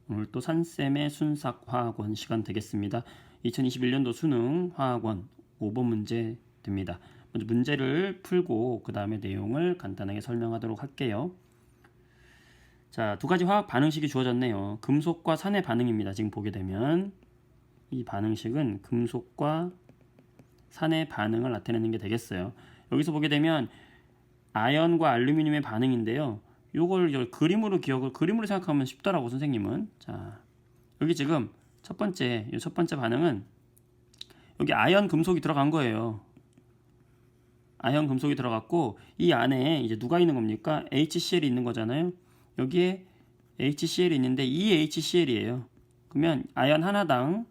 오늘 또 산쌤의 순삭화학원 시간 되겠습니다. 2021년도 수능 화학원 5번 문제 됩니다. 먼저 문제를 풀고 그 다음에 내용을 간단하게 설명하도록 할게요. 자, 두 가지 화학 반응식이 주어졌네요. 금속과 산의 반응입니다. 지금 보게 되면 이 반응식은 금속과 산의 반응을 나타내는 게 되겠어요. 여기서 보게 되면 아연과 알루미늄의 반응인데요. 요걸 그림으로 생각하면 쉽더라고, 선생님은. 자, 여기 지금 첫 번째 반응은 여기 아연 금속이 들어간 거예요. 아연 금속이 들어갔고, 이 안에 이제 누가 있는 겁니까? HCl이 있는 거잖아요. 여기에 HCl이 있는데 이 HCl이에요. 그러면 아연 하나당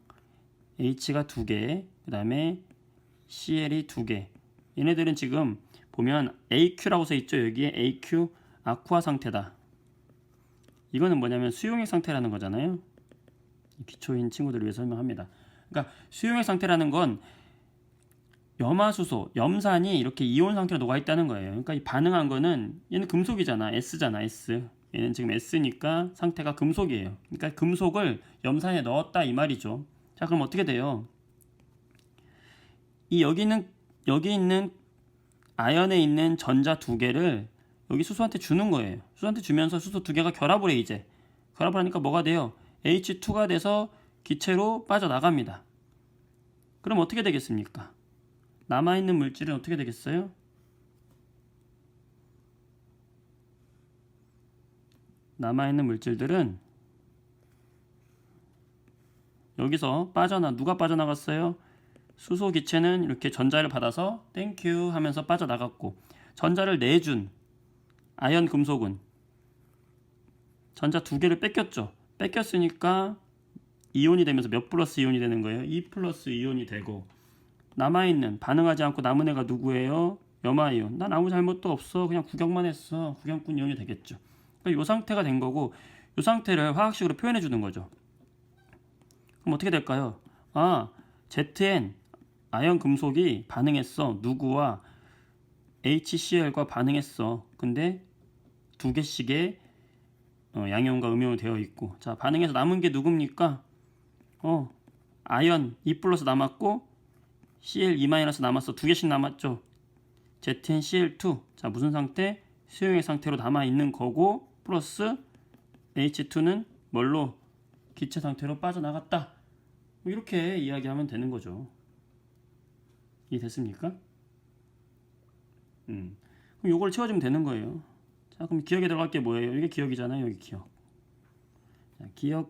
H가 2개, 그 다음에 Cl이 2개. 얘네들은 지금 보면 AQ라고 써 있죠. 여기에 AQ 아쿠아 상태다. 이거는 뭐냐면 수용액 상태라는 거잖아요. 기초인 친구들을 위해 설명합니다. 그러니까 수용액 상태라는 건 염화수소, 염산이 이렇게 이온 상태로 녹아 있다는 거예요. 그러니까 이 반응한 거는 얘는 금속이잖아. S잖아, S. 얘는 지금 S니까 상태가 금속이에요. 그러니까 금속을 염산에 넣었다 이 말이죠. 자, 그럼 어떻게 돼요? 여기 있는 아연에 있는 전자 2개를 여기 수소한테 주는 거예요. 수소한테 주면서 수소 2개가 결합을 해 이제. 결합을 하니까 뭐가 돼요? H2가 돼서 기체로 빠져나갑니다. 그럼 어떻게 되겠습니까? 남아있는 물질은 어떻게 되겠어요? 남아있는 물질들은 여기서 누가 빠져나갔어요? 수소 기체는 이렇게 전자를 받아서 땡큐 하면서 빠져나갔고, 전자를 내준 아연 금속은 전자 2개를 뺏겼죠. 뺏겼으니까 이온이 되면서 몇 플러스 이온이 되는 거예요? 2 플러스 이온이 되고, 남아있는 반응하지 않고 남은 애가 누구예요? 염화이온. 난 아무 잘못도 없어. 그냥 구경만 했어. 구경꾼 이온이 되겠죠. 그러니까 이 상태가 된 거고, 이 상태를 화학식으로 표현해 주는 거죠. 그럼 어떻게 될까요? ZN 아연 금속이 반응했어. 누구와? HCl과 반응했어. 근데 2개씩의 양이온과 음이온이 되어 있고, 자, 반응해서 남은 게 누굽니까? 아연 2 플러스 남았고 Cl 2 마이너스 남았어. 2개씩 남았죠. ZnCl2. 자, 무슨 상태? 수용액 상태로 남아 있는 거고, 플러스 H2는 뭘로? 기체 상태로 빠져나갔다. 이렇게 이야기하면 되는 거죠. 이해됐습니까? 그럼 요걸 채워주면 되는 거예요. 자, 그럼 기억에 들어갈 게 뭐예요? 이게 기억이잖아요. 여기 기억. 자,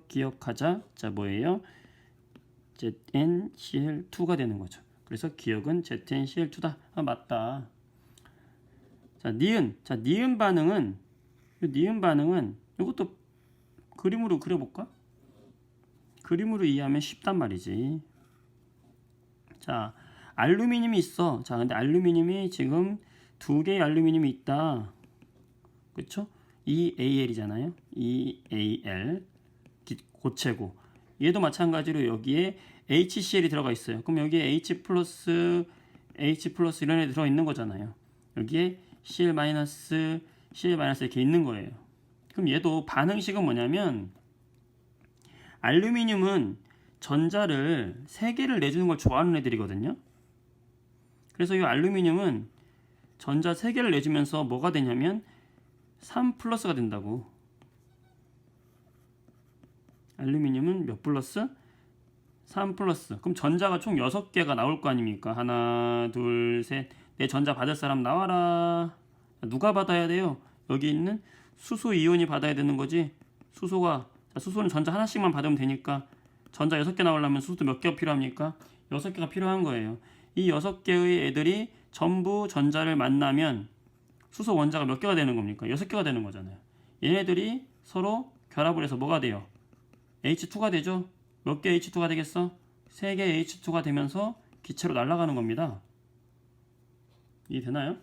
기억하자. 자, 뭐예요? ZnCl2가 되는 거죠. 그래서 기억은 ZnCl2다. 맞다. 자, 니은 반응은 이것도 그림으로 그려볼까? 그림으로 이해하면 쉽단 말이지. 자, 알루미늄이 있어. 자, 근데 알루미늄이 지금 2개의 알루미늄이 있다. 그쵸? EAL이잖아요. EAL 고체고, 얘도 마찬가지로 여기에 HCl이 들어가 있어요. 그럼 여기에 H 플러스 이런 애 들어있는 거잖아요. 여기에 Cl 마이너스 이렇게 있는 거예요. 그럼 얘도 반응식은 뭐냐면, 알루미늄은 전자를 3개를 내주는 걸 좋아하는 애들이거든요. 그래서 이 알루미늄은 전자 3개를 내주면서 뭐가 되냐면 3 플러스가 된다고. 알루미늄은 몇 플러스? 3 플러스. 그럼 전자가 총 6개가 나올 거 아닙니까? 하나, 둘, 셋. 내 전자 받을 사람 나와라. 누가 받아야 돼요? 여기 있는 수소 이온이 받아야 되는 거지. 수소는 전자 하나씩만 받으면 되니까, 전자 6개 나오려면 수소도 몇 개가 필요합니까? 6개가 필요한 거예요. 이 6개의 애들이 전부 전자를 만나면 수소 원자가 몇 개가 되는 겁니까? 6개가 되는 거잖아요. 얘네들이 서로 결합을 해서 뭐가 돼요? H2가 되죠? 몇 개 H2가 되겠어? 3개 H2가 되면서 기체로 날아가는 겁니다. 이해되나요?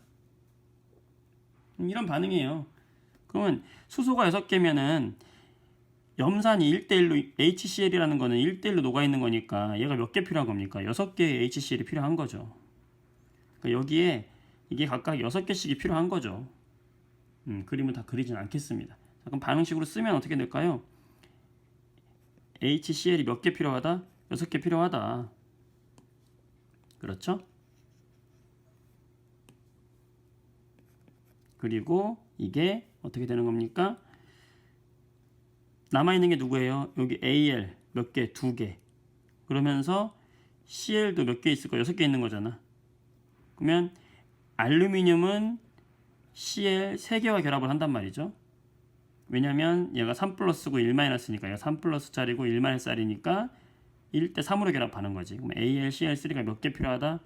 이런 반응이에요. 그러면 수소가 6개면은 염산이 1대1로, HCl이라는 거는 1대1로 녹아있는 거니까 얘가 몇 개 필요한 겁니까? 6개의 HCl이 필요한 거죠. 그러니까 여기에 이게 각각 6개씩이 필요한 거죠. 그림을 다 그리진 않겠습니다. 자, 그럼 반응식으로 쓰면 어떻게 될까요? HCl이 몇 개 필요하다? 6개 필요하다. 그렇죠? 그리고 이게 어떻게 되는 겁니까? 남아있는 게 누구예요? 여기 Al 몇 개? 2개. 그러면서 Cl도 몇 개 있을 거야? 6개 있는 거잖아. 그러면 알루미늄은 Cl 3개와 결합을 한단 말이죠. 왜냐면 얘가 3 플러스고 1 마이너스니까 얘가 3 플러스 짜리고 1 마이너스 짜리니까 1대 3으로 결합하는 거지. 그럼 AlCl3가 몇 개 필요하다?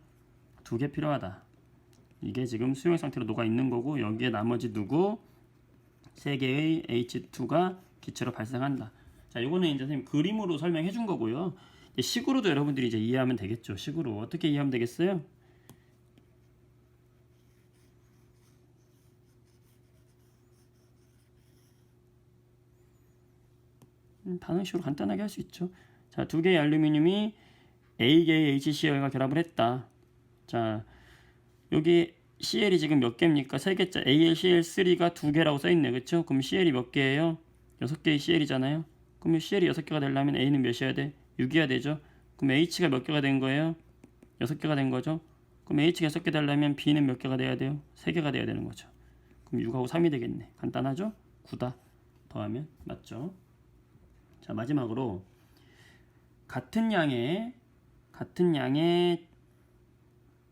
2개 필요하다. 이게 지금 수용 상태로 녹아 있는 거고 여기에 나머지 누구? 3개의 H2가 기체로 발생한다. 자, 이거는 이제 선생님 그림으로 설명해 준 거고요. 식으로도 여러분들이 이제 이해하면 되겠죠. 식으로 어떻게 이해하면 되겠어요? 반응식으로 간단하게 할 수 있죠. 자, 2개의 알루미늄이 A개의 HCl과 결합을 했다. 자, 여기 Cl이 지금 몇 개입니까? 3개짜. AlCl3가 2개라고 써있네. 그쵸? 그럼 Cl이 몇 개예요? 6개의 Cl이잖아요. 그럼 Cl이 6개가 되려면 A는 몇이어야 돼? 6이어야 되죠. 그럼 H가 몇 개가 된 거예요? 6개가 된 거죠. 그럼 H가 6개 되려면 B는 몇 개가 돼야 돼요? 3개가 돼야 되는 거죠. 그럼 6하고 3이 되겠네. 간단하죠? 9다. 더하면 맞죠? 자, 마지막으로 같은 양의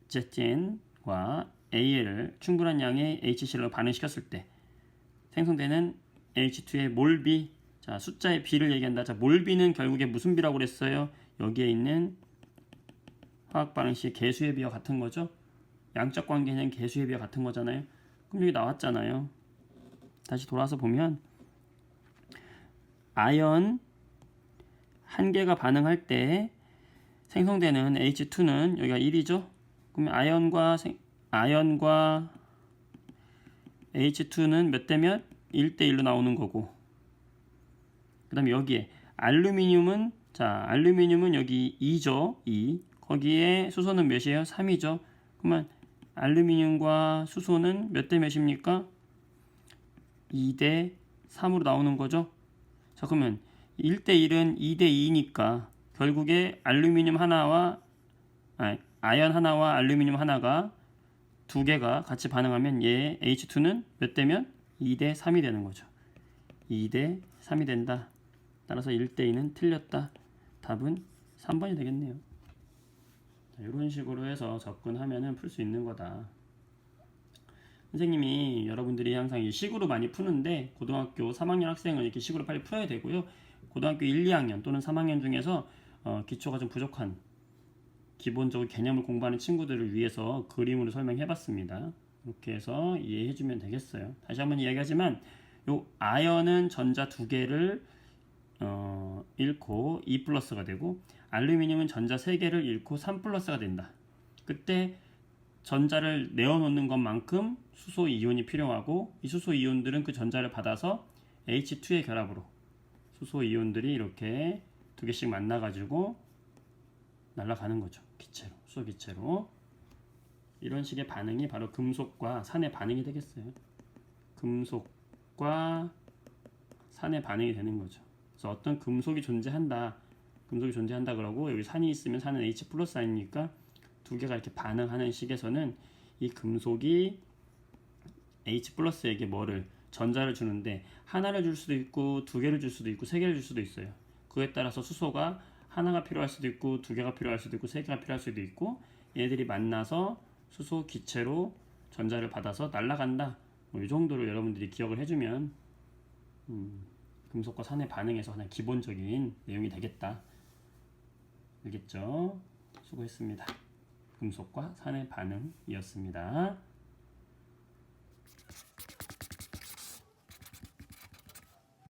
ZN과 AL을 충분한 양의 HCl로 반응시켰을 때 생성되는 H2의 몰비. 자, 숫자의 B를 얘기한다. 자, 몰비는 결국에 무슨 B라고 그랬어요? 여기에 있는 화학 반응식의 개수의 B와 같은 거죠. 양적 관계는 개수의 B와 같은 거잖아요. 그럼 여기 나왔잖아요. 다시 돌아서 보면 아연 한 개가 반응할 때 생성되는 H2는 여기가 1이죠. 그러면 아연과 H2는 몇 대 몇? 1대 1로 나오는 거고. 그다음에 여기에 알루미늄은 여기 2죠. 2. 거기에 수소는 몇이에요? 3이죠. 그러면 알루미늄과 수소는 몇 대 몇입니까? 2대 3으로 나오는 거죠. 자, 그러면 1대 1은 2대 2니까 결국에 아연 하나와 알루미늄 하나가 2개가 같이 반응하면 얘 H2는 몇 대면? 2대 3이 되는 거죠. 2대 3이 된다. 따라서 1대 2는 틀렸다. 답은 3번이 되겠네요. 자, 이런 식으로 해서 접근하면 풀 수 있는 거다. 선생님이 여러분들이 항상 이 식으로 많이 푸는데 고등학교 3학년 학생은 이렇게 식으로 빨리 풀어야 되고요. 고등학교 1, 2학년 또는 3학년 중에서 기초가 좀 부족한 기본적으로 개념을 공부하는 친구들을 위해서 그림으로 설명해봤습니다. 이렇게 해서 이해해주면 되겠어요. 다시 한번 이야기하지만 요 아연은 전자 2개를 잃고 2 플러스가 되고 알루미늄은 전자 3개를 잃고 3 플러스가 된다. 그때 전자를 내어놓는 것만큼 수소 이온이 필요하고 이 수소 이온들은 그 전자를 받아서 H2의 결합으로 수소 이온들이 이렇게 2개씩 만나가지고 날아가는 거죠. 기체로, 수소 기체로. 이런 식의 반응이 바로 금속과 산의 반응이 되겠어요. 금속과 산의 반응이 되는 거죠. 그래서 어떤 금속이 존재한다 그러고 여기 산이 있으면 산은 H 플러스 아닙니까? 2개가 이렇게 반응하는 식에서는 이 금속이 H 플러스에게 뭐를 전자를 주는데 하나를 줄 수도 있고 2개를 줄 수도 있고 3개를 줄 수도 있어요. 그에 따라서 수소가 하나가 필요할 수도 있고 2개가 필요할 수도 있고 3개가 필요할 수도 있고 얘들이 만나서 수소 기체로 전자를 받아서 날아간다. 이 정도로 여러분들이 기억을 해주면 금속과 산의 반응에서 하나 기본적인 내용이 되겠다. 알겠죠? 수고했습니다. 금속과 산의 반응이었습니다.